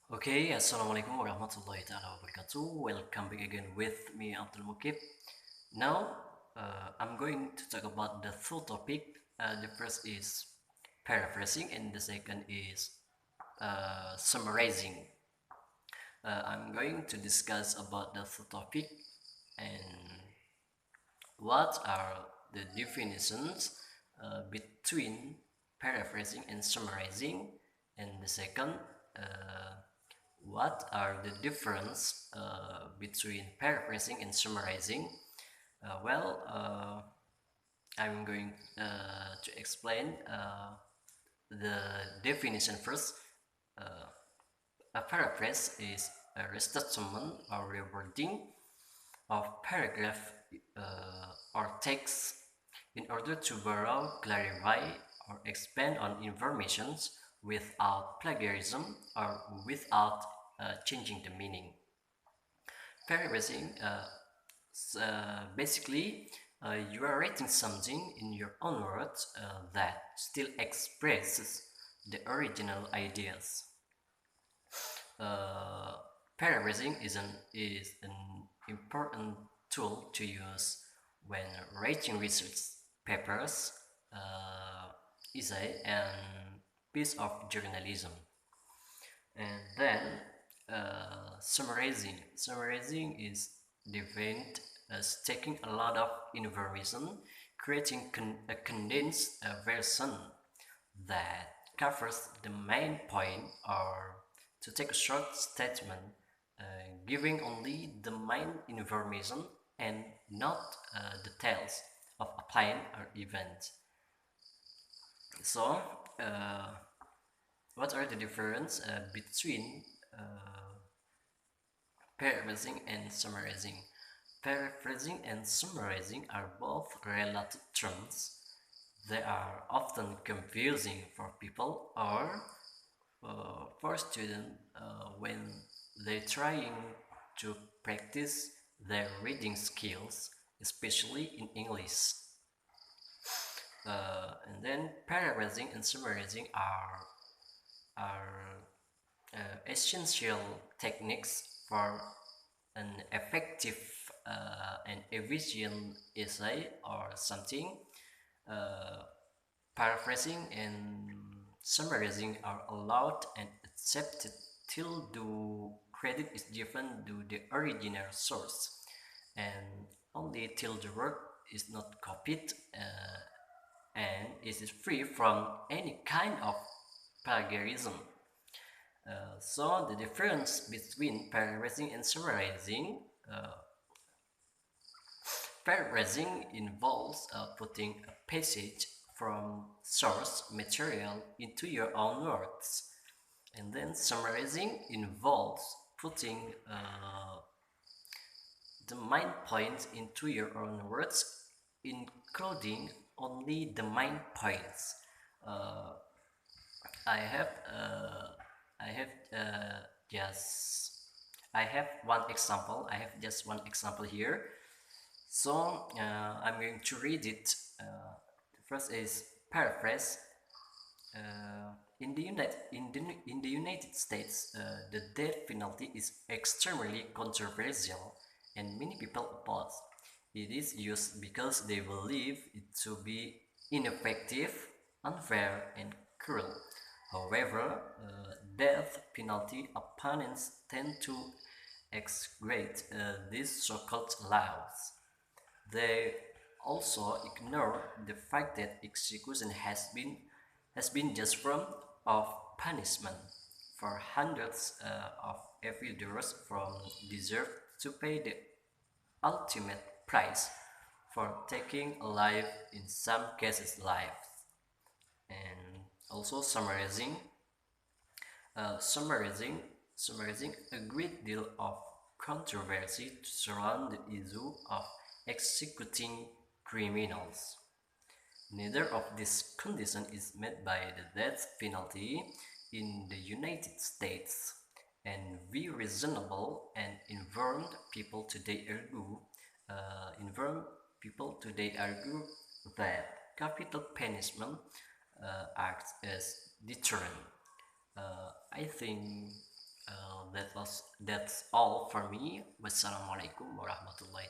Okay, Assalamualaikum warahmatullahi ta'ala wabarakatuh. Welcome back again with me, Abdul Mukib. Now, I'm going to talk about the full topic. The first is paraphrasing, and the second is summarizing. I'm going to discuss about the full topic and what are the definitions between paraphrasing and summarizing, and the second, uh, what are the difference between paraphrasing and summarizing? I'm going to explain the definition first. Uh, a paraphrase is a restatement or rewording of paragraph or text in order to borrow, clarify, or expand on information without plagiarism or without changing the meaning. Paraphrasing basically you are writing something in your own words that still expresses the original ideas. Uh, Paraphrasing is an important tool to use when writing research papers, essay, and piece of journalism. And then summarizing is defined as taking a lot of information, creating a condensed version that covers the main point, or to take a short statement, uh, giving only the main information and not details of a plan or event. So, uh, what are the difference between paraphrasing and summarizing? Paraphrasing and summarizing are both related terms. They are often confusing for people or for students when they're trying to practice their reading skills, especially in English. And then paraphrasing and summarizing are essential techniques for an effective and efficient essay or something. Uh, Paraphrasing and summarizing are allowed and accepted till the credit is given to the original source, and only till the work is not copied and is free from any kind of plagiarism. So the difference between paraphrasing and summarizing. Paraphrasing involves putting a passage from source material into your own words, and then summarizing involves putting the main points into your own words, including only the main points. Uh, I have I have just I have one example. I have just one example here. So I'm going to read it. The first is paraphrase. In the United States, the death penalty is extremely controversial, and many people oppose. It is used because they believe it to be ineffective, unfair, and cruel. However, death penalty opponents tend to exaggerate these so-called laws. They also ignore the fact that execution has been just form of punishment for hundreds of evildoers from deserve to pay the ultimate price for taking a life, in some cases lives. And also summarizing summarizing a great deal of controversy to surround the issue of executing criminals. Neither of these conditions is met by the death penalty in the United States, and we reasonable and informed people today argue that capital punishment acts as deterrent. I think that's all for me. Wassalamualaikum warahmatullahi